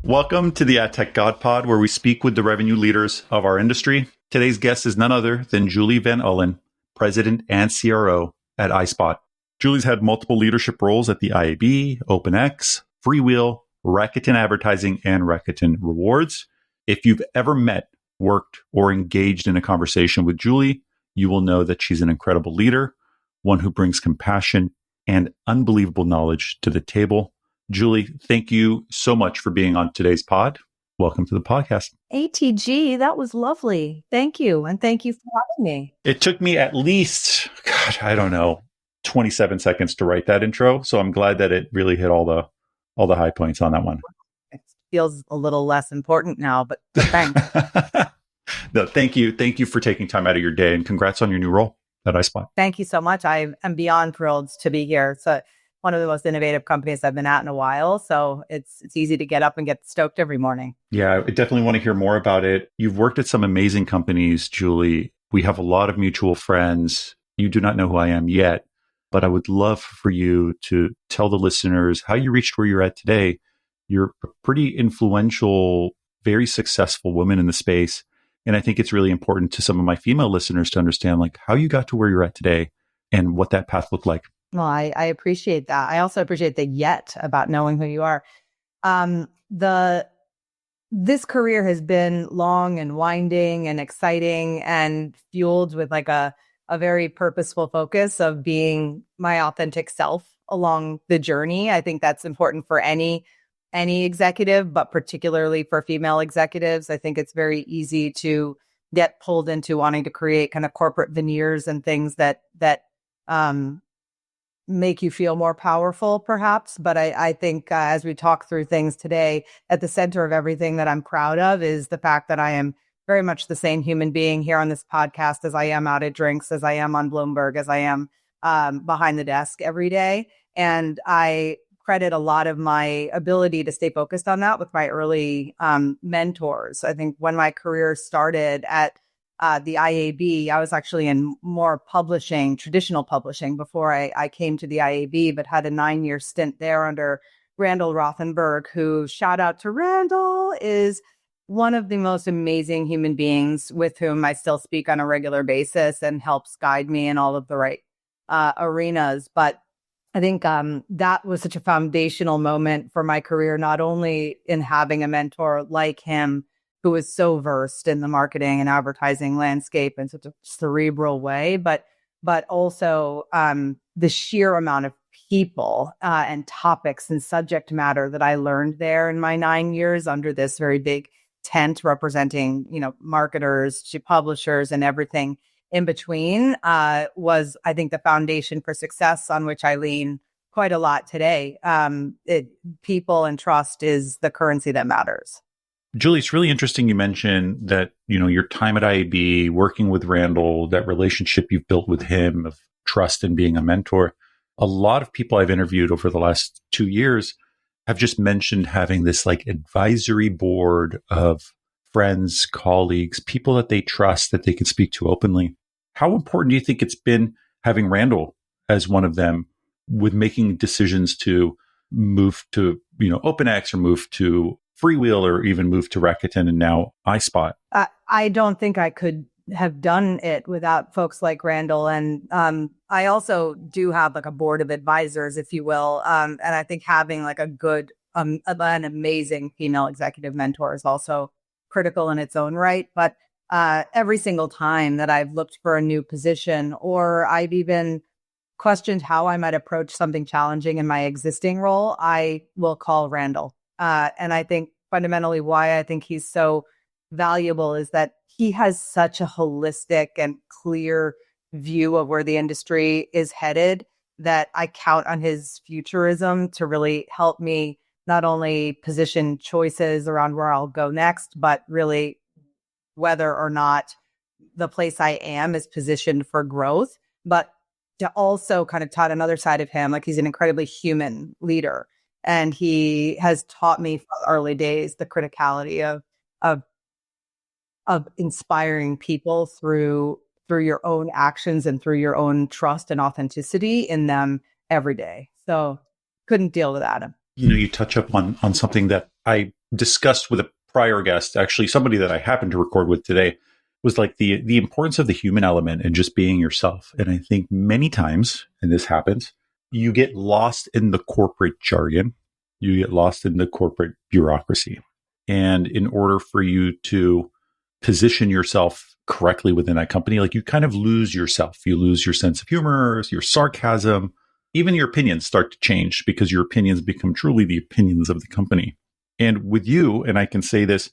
Welcome to the AdTechGod Pod, where we speak with the revenue leaders of our industry. Today's guest is none other than Julie Van Ullen, President and CRO at iSpot. Julie's had multiple leadership roles at the IAB, OpenX, Freewheel, Rakuten Advertising, and Rakuten Rewards. If you've ever met, worked, or engaged in a conversation with Julie, you will know that she's an incredible leader, one who brings compassion and unbelievable knowledge to the table. Julie, thank you so much for being on today's pod. Welcome to the podcast. ATG, that was lovely. Thank you. And thank you for having me. It took me at least, 27 seconds to write that intro. So I'm glad that it really hit all the high points on that one. It feels a little less important now, but thanks. No, thank you. Thank you for taking time out of your day, and congrats on your new role at iSpot. Thank you so much. I am beyond thrilled to be here. So one of the most innovative companies I've been at in a while. So it's easy to get up and get stoked every morning. Yeah, I definitely want to hear more about it. You've worked at some amazing companies, Julie. We have a lot of mutual friends. You do not know who I am yet, but I would love for you to tell the listeners how you reached where you're at today. You're a pretty influential, very successful woman in the space. And I think it's really important to some of my female listeners to understand like how you got to where you're at today and what that path looked like. Well, I appreciate that. I also appreciate the yet about knowing who you are. This career has been long and winding and exciting and fueled with like a very purposeful focus of being my authentic self along the journey. I think that's important for any executive, but particularly for female executives. I think it's very easy to get pulled into wanting to create kind of corporate veneers and things that make you feel more powerful, perhaps. But I think as we talk through things today, at the center of everything that I'm proud of is the fact that I am very much the same human being here on this podcast as I am out at drinks, as I am on Bloomberg, as I am behind the desk every day. And I credit a lot of my ability to stay focused on that with my early mentors. I think when my career started at the IAB, I was actually in more publishing, traditional publishing before I came to the IAB, but had a 9-year stint there under Randall Rothenberg, who, shout out to Randall, is one of the most amazing human beings with whom I still speak on a regular basis and helps guide me in all of the right arenas. But I think that was such a foundational moment for my career, not only in having a mentor like him, who was so versed in the marketing and advertising landscape in such a cerebral way, but also the sheer amount of people and topics and subject matter that I learned there in my 9 years under this very big tent representing, marketers to publishers and everything in between was, I think, the foundation for success on which I lean quite a lot today. People and trust is the currency that matters. Julie, it's really interesting you mentioned that, your time at IAB, working with Randall, that relationship you've built with him of trust and being a mentor. A lot of people I've interviewed over the last 2 years have just mentioned having this like advisory board of friends, colleagues, people that they trust that they can speak to openly. How important do you think it's been having Randall as one of them with making decisions to move to, OpenX or move to Freewheel or even move to Rakuten and now iSpot? I don't think I could have done it without folks like Randall. And I also do have like a board of advisors, if you will. And I think having like a good, an amazing female executive mentor is also critical in its own right. But every single time that I've looked for a new position, or I've even questioned how I might approach something challenging in my existing role, I will call Randall. And I think fundamentally why I think he's so valuable is that he has such a holistic and clear view of where the industry is headed that I count on his futurism to really help me not only position choices around where I'll go next, but really whether or not the place I am is positioned for growth, but to also kind of taught another side of him, like he's an incredibly human leader. And he has taught me from early days the criticality of inspiring people through your own actions and through your own trust and authenticity in them every day. So couldn't deal without him. You touch up on something that I discussed with a prior guest, actually somebody that I happened to record with today, was like the importance of the human element and just being yourself. And I think many times, and this happens, you get lost in the corporate jargon, you get lost in the corporate bureaucracy. And in order for you to position yourself correctly within that company, like you kind of lose yourself. You lose your sense of humor, your sarcasm, even your opinions start to change because your opinions become truly the opinions of the company. And with you, and I can say this,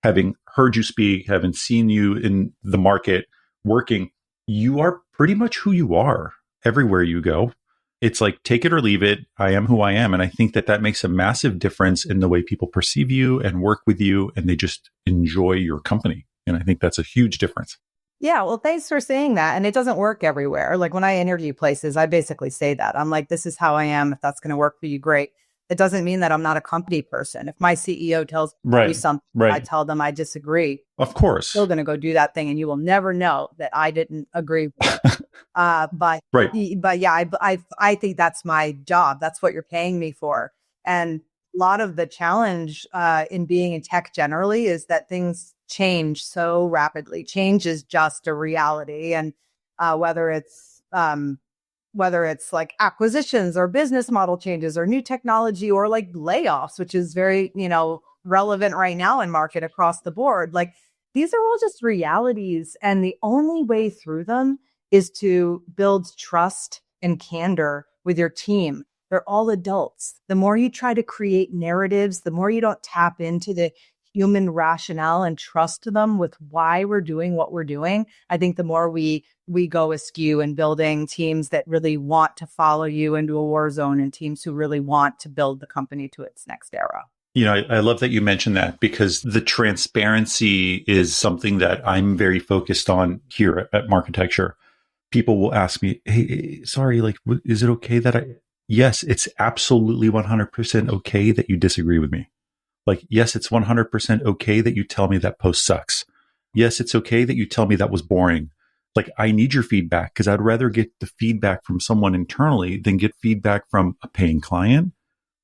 having heard you speak, having seen you in the market working, you are pretty much who you are everywhere you go. It's like, take it or leave it. I am who I am. And I think that that makes a massive difference in the way people perceive you and work with you, and they just enjoy your company. And I think that's a huge difference. Yeah, well, thanks for saying that. And it doesn't work everywhere. Like when I interview places, I basically say that. I'm like, this is how I am. If that's going to work for you, great. It doesn't mean that I'm not a company person. If my CEO tells me to do something, I tell them I disagree. Of course. I'm still going to go do that thing. And you will never know that I didn't agree with it. But yeah, I think that's my job. That's what you're paying me for. And a lot of the challenge in being in tech generally is that things change so rapidly. Change is just a reality. And whether it's like acquisitions or business model changes or new technology or like layoffs, which is very, relevant right now in market across the board. Like these are all just realities. And the only way through them is to build trust and candor with your team. They're all adults. The more you try to create narratives, the more you don't tap into the human rationale and trust them with why we're doing what we're doing, I think the more we go askew in building teams that really want to follow you into a war zone and teams who really want to build the company to its next era. I love that you mentioned that, because the transparency is something that I'm very focused on here at Marketecture. People will ask me, hey, sorry, like, is it okay that yes, it's absolutely 100% okay that you disagree with me. Like, yes, it's 100% okay that you tell me that post sucks. Yes, it's okay that you tell me that was boring. Like, I need your feedback because I'd rather get the feedback from someone internally than get feedback from a paying client,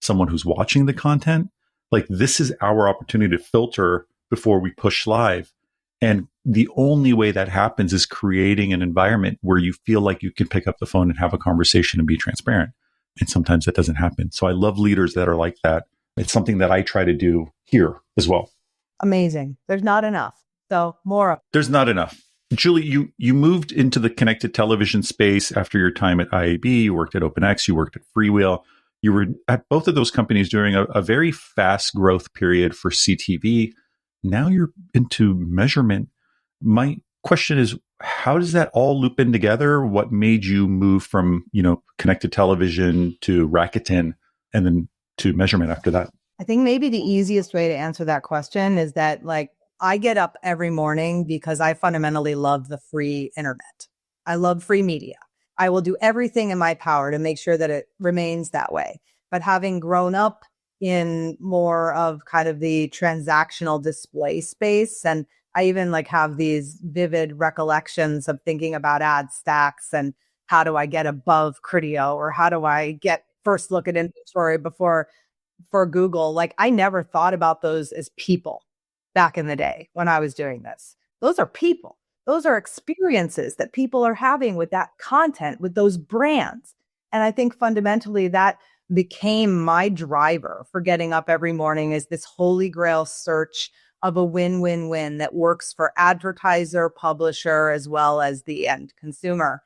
someone who's watching the content. Like, this is our opportunity to filter before we push live. And the only way that happens is creating an environment where you feel like you can pick up the phone and have a conversation and be transparent. And sometimes that doesn't happen. So I love leaders that are like that. It's something that I try to do here as well. Amazing. There's not enough. So more. There's not enough. Julie, you moved into the connected television space after your time at IAB. You worked at OpenX. You worked at Freewheel. You were at both of those companies during a very fast growth period for CTV. Now you're into measurement. My question is, how does that all loop in together? What made you move from, connected television to Rakuten and then to measurement after that? I think maybe the easiest way to answer that question is that, like, I get up every morning because I fundamentally love the free internet. I love free media. I will do everything in my power to make sure that it remains that way. But having grown up in more of kind of the transactional display space, and I even have these vivid recollections of thinking about ad stacks and how do I get above Criteo, or how do I get first look at inventory for Google. Like, I never thought about those as people back in the day when I was doing this. Those are people. Those are experiences that people are having with that content, with those brands. And I think fundamentally that became my driver for getting up every morning, is this holy grail search of a win-win-win that works for advertiser, publisher, as well as the end consumer.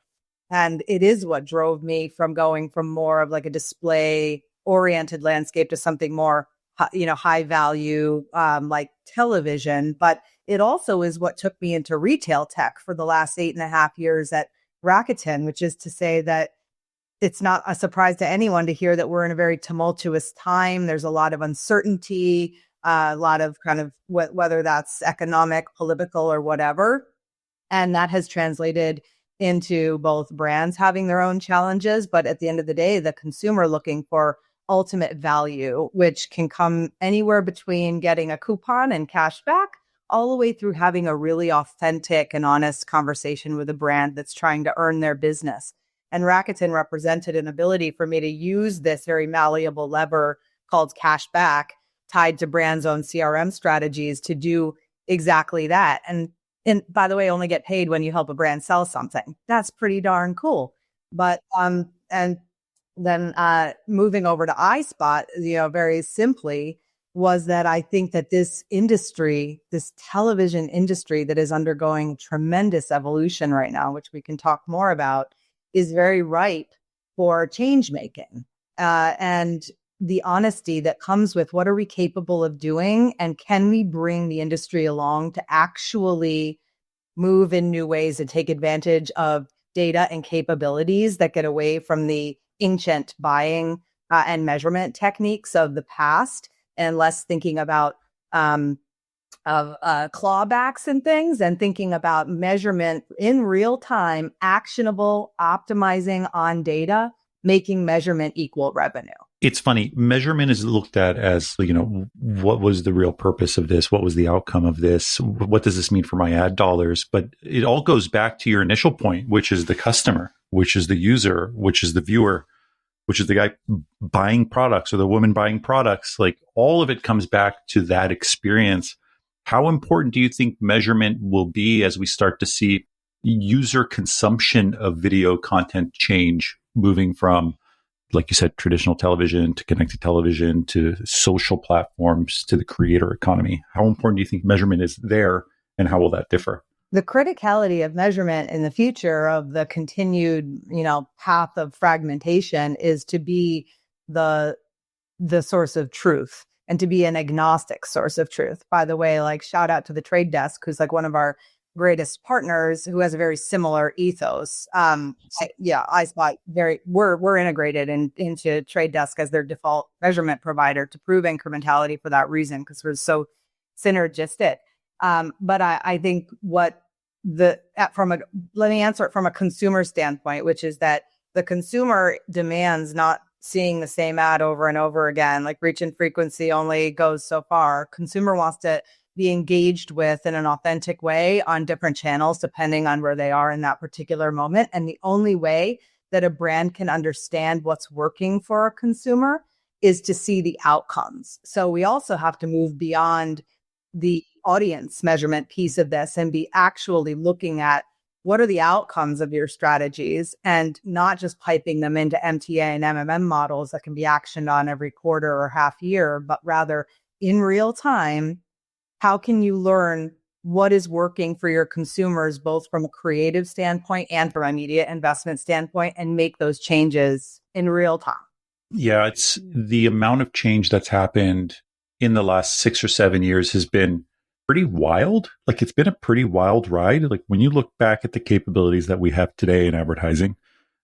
And it is what drove me from going from more of like a display oriented landscape to something more, high value, like television. But it also is what took me into retail tech for the last 8.5 years at Rakuten, which is to say that it's not a surprise to anyone to hear that we're in a very tumultuous time. There's a lot of uncertainty, a lot of kind of whether that's economic, political, or whatever. And that has translated into both brands having their own challenges, but at the end of the day, the consumer looking for ultimate value, which can come anywhere between getting a coupon and cash back, all the way through having a really authentic and honest conversation with a brand that's trying to earn their business. And Rakuten represented an ability for me to use this very malleable lever called cash back, tied to brands' own CRM strategies to do exactly that. And by the way, only get paid when you help a brand sell something. That's pretty darn cool. But and then moving over to iSpot, very simply, was that I think that this industry, this television industry that is undergoing tremendous evolution right now, which we can talk more about, is very ripe for change making. And the honesty that comes with what are we capable of doing, and can we bring the industry along to actually move in new ways and take advantage of data and capabilities that get away from the ancient buying and measurement techniques of the past, and less thinking about clawbacks and things, and thinking about measurement in real time, actionable, optimizing on data, making measurement equal revenue. It's funny. Measurement is looked at as, what was the real purpose of this? What was the outcome of this? What does this mean for my ad dollars? But it all goes back to your initial point, which is the customer, which is the user, which is the viewer, which is the guy buying products or the woman buying products. Like, all of it comes back to that experience. How important do you think measurement will be as we start to see user consumption of video content change, moving from, like you said, traditional television to connected television to social platforms to the creator economy? How important do you think measurement is there, and how will that differ? The criticality of measurement in the future of the continued, path of fragmentation is to be the source of truth, and to be an agnostic source of truth. By the way, like, shout out to the Trade Desk, who's like one of our greatest partners, who has a very similar ethos. iSpot, we're integrated into Trade Desk as their default measurement provider to prove incrementality for that reason, because we're so synergistic. But I think let me answer it from a consumer standpoint, which is that the consumer demands not seeing the same ad over and over again. Like, reach and frequency only goes so far. Consumer wants to be engaged with in an authentic way on different channels, depending on where they are in that particular moment. And the only way that a brand can understand what's working for a consumer is to see the outcomes. So we also have to move beyond the audience measurement piece of this and be actually looking at what are the outcomes of your strategies, and not just piping them into MTA and MMM models that can be actioned on every quarter or half year, but rather in real time. How can you learn what is working for your consumers, both from a creative standpoint and from a media investment standpoint, and make those changes in real time? Yeah, it's the amount of change that's happened in the last 6 or 7 years has been pretty wild. Like, it's been a pretty wild ride. Like, when you look back at the capabilities that we have today in advertising,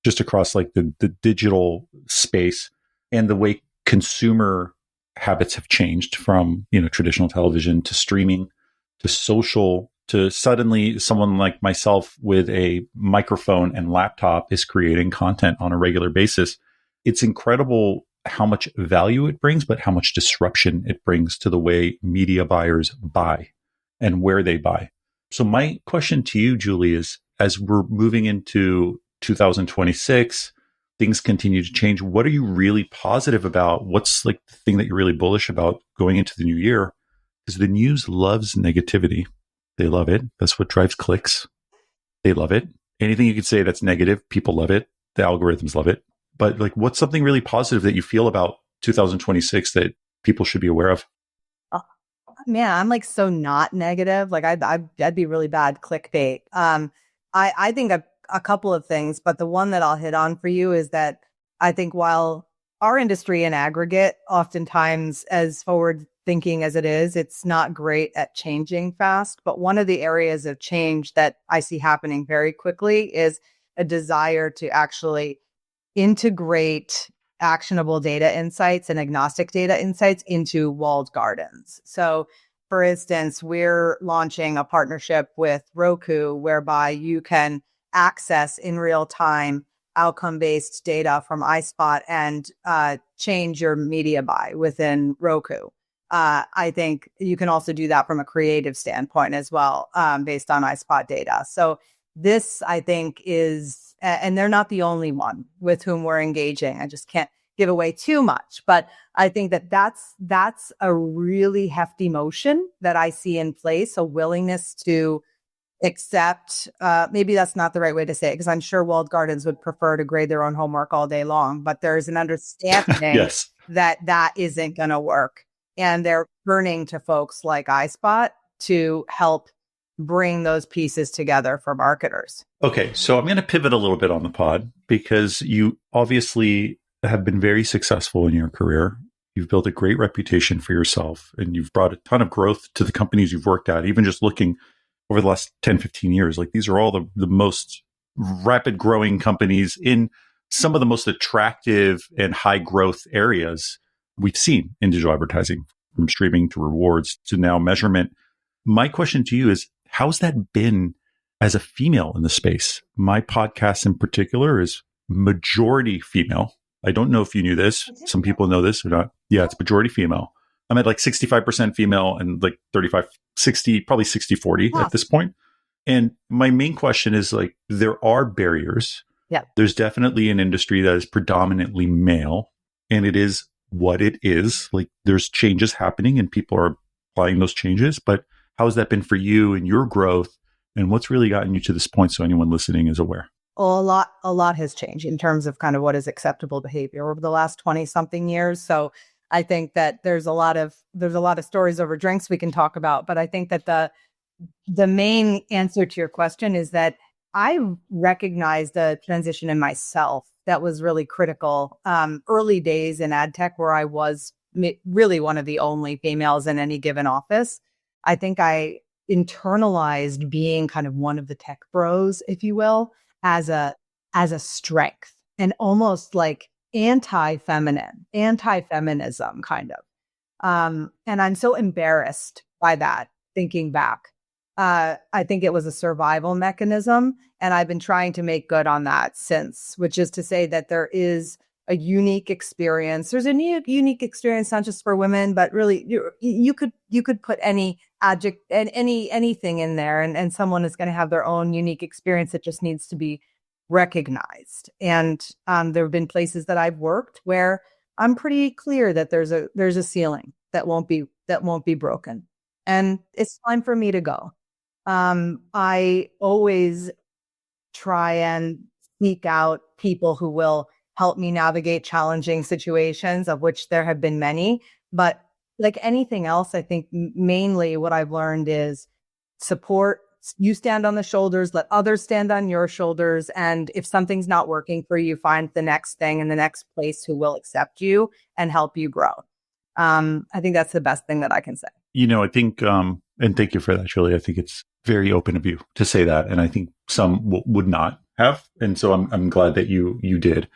just across like the digital space, and the way consumer habits have changed from, traditional television to streaming to social, to suddenly someone like myself with a microphone and laptop is creating content on a regular basis. It's incredible how much value it brings, but how much disruption it brings to the way media buyers buy and where they buy. So my question to you, Julie, is, as we're moving into 2026, things continue to change. What are you really positive about? What's like the thing that you're really bullish about going into the new year? Because the news loves negativity. They love it. That's what drives clicks. They love it. Anything you could say that's negative, people love it. The algorithms love it. But like, what's something really positive that you feel about 2026 that people should be aware of? Man, I'm like so not negative. Like, I'd be really bad clickbait. I think a couple of things, but the one that I'll hit on for you is that I think while our industry in aggregate, oftentimes as forward thinking as it is, it's not great at changing fast. But one of the areas of change that I see happening very quickly is a desire to actually integrate actionable data insights and agnostic data insights into walled gardens. So, for instance, we're launching a partnership with Roku whereby you can access in real time outcome-based data from iSpot and change your media buy within Roku. I think you can also do that from a creative standpoint as well, based on iSpot data. So this, I think, is, and they're not the only one with whom we're engaging. I just can't give away too much. But I think that that's a really hefty motion that I see in place, a willingness to accept, maybe that's not the right way to say it, because I'm sure walled gardens would prefer to grade their own homework all day long, but there's an understanding Yes. that isn't going to work. And they're turning to folks like iSpot to help bring those pieces together for marketers. Okay, so I'm going to pivot a little bit on the pod because you obviously have been very successful in your career. You've built a great reputation for yourself, and you've brought a ton of growth to the companies you've worked at, even just looking over the last 10, 15 years. Like, these are all the most rapid growing companies in some of the most attractive and high growth areas we've seen in digital advertising, from streaming to rewards to now measurement. My question to you is, how's that been as a female in the space? My podcast in particular is majority female. I don't know if you knew this. Some people know this or not. Yeah, it's majority female. I'm at like 65% female and like 35, 60, probably 60, 40 at this point. And my main question is, like, there are barriers. Yeah. There's definitely an industry that is predominantly male, and it is what it is. Like, there's changes happening and people are applying those changes. But how has that been for you and your growth? And what's really gotten you to this point, so anyone listening is aware? Well, a lot has changed in terms of kind of what is acceptable behavior over the last 20 something years. So I think that there's a lot of stories over drinks we can talk about, but I think that the main answer to your question is that I recognized a transition in myself that was really critical. Early days in ad tech, where I was really one of the only females in any given office, I think I internalized being kind of one of the tech bros, if you will, as a strength, and almost like anti-feminism kind of. And I'm so embarrassed by that, thinking back. I think it was a survival mechanism, and I've been trying to make good on that since, which is to say that there is a unique experience. There's a unique experience, not just for women, but really you could put any adjective and anything in there, and someone is going to have their own unique experience that just needs to be recognized. And there have been places that I've worked where I'm pretty clear that there's a ceiling that won't be broken, and it's time for me to go. I always try and seek out people who will help me navigate challenging situations, of which there have been many. But like anything else, I think mainly what I've learned is support. You stand on the shoulders, let others stand on your shoulders. And if something's not working for you, find the next thing in the next place who will accept you and help you grow. I think that's the best thing that I can say. I think, and thank you for that, Julie. I think it's very open of you to say that. And I think some would not have. And so I'm glad that you did.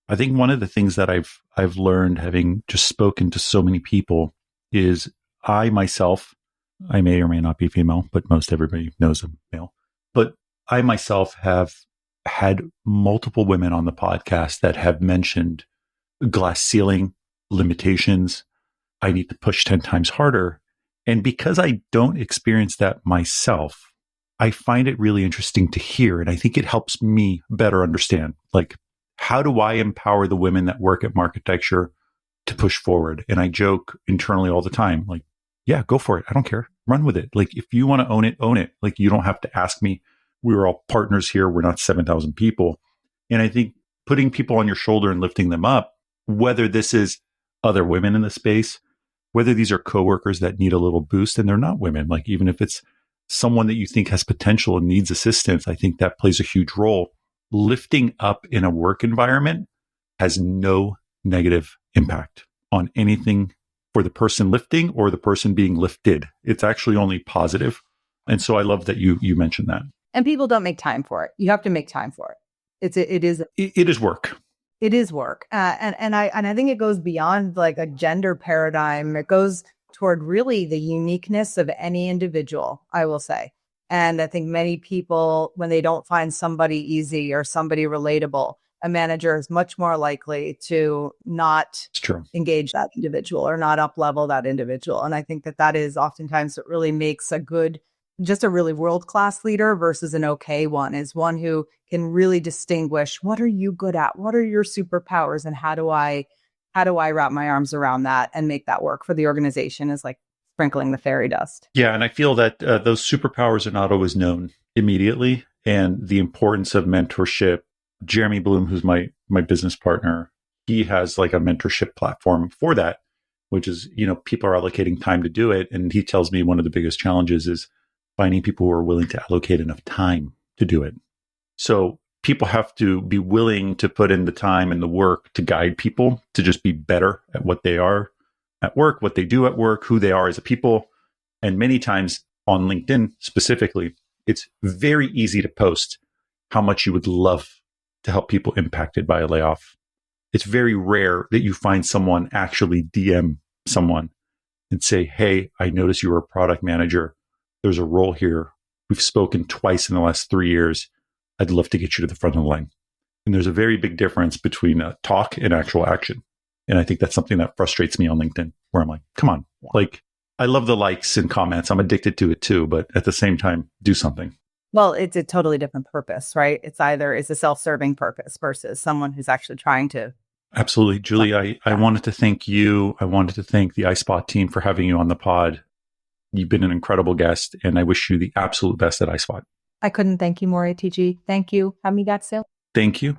I think one of the things that I've learned, having just spoken to so many people, is I myself, I may or may not be female, but most everybody knows I'm male. But I myself have had multiple women on the podcast that have mentioned glass ceiling, limitations. I need to push 10 times harder. And because I don't experience that myself, I find it really interesting to hear. And I think it helps me better understand, like, how do I empower the women that work at Marketecture to push forward? And I joke internally all the time, like, yeah, go for it. I don't care. Run with it. Like, if you want to own it, own it. Like, you don't have to ask me. We're all partners here. We're not 7,000 people. And I think putting people on your shoulder and lifting them up, whether this is other women in the space, whether these are coworkers that need a little boost and they're not women, like, even if it's someone that you think has potential and needs assistance, I think that plays a huge role. Lifting up in a work environment has no negative impact on anything for the person lifting or the person being lifted. It's actually only positive. And so I love that you mentioned that. And people don't make time for it. You have to make time for it. It is work. It is work. And I think it goes beyond like a gender paradigm. It goes toward really the uniqueness of any individual, I will say. And I think many people, when they don't find somebody easy or somebody relatable, a manager is much more likely to not engage that individual or not up level that individual. And I think that is oftentimes what really makes a good just a really world-class leader versus an okay one is one who can really distinguish what are you good at, what are your superpowers, and how do I wrap my arms around that and make that work for the organization is like sprinkling the fairy dust. Yeah, and I feel that those superpowers are not always known immediately, and the importance of mentorship. Jeremy Bloom, who's my business partner, he has like a mentorship platform for that, which is, people are allocating time to do it. And he tells me one of the biggest challenges is finding people who are willing to allocate enough time to do it. So people have to be willing to put in the time and the work to guide people to just be better at what they are at work, what they do at work, who they are as a people. And many times on LinkedIn specifically, it's very easy to post how much you would love to help people impacted by a layoff. It's very rare that you find someone actually DM someone and say, hey, I noticed you were a product manager. There's a role here. We've spoken twice in the last 3 years. I'd love to get you to the front of the line. And there's a very big difference between talk and actual action. And I think that's something that frustrates me on LinkedIn, where I'm like, come on, like, I love the likes and comments. I'm addicted to it too, but at the same time, do something. Well, it's a totally different purpose, right? It's a self-serving purpose versus someone who's actually trying to. Absolutely. Julie, I wanted to thank you. I wanted to thank the iSpot team for having you on the pod. You've been an incredible guest, and I wish you the absolute best at iSpot. I couldn't thank you more, ATG. Thank you. Amigazo. Thank you.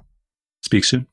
Speak soon.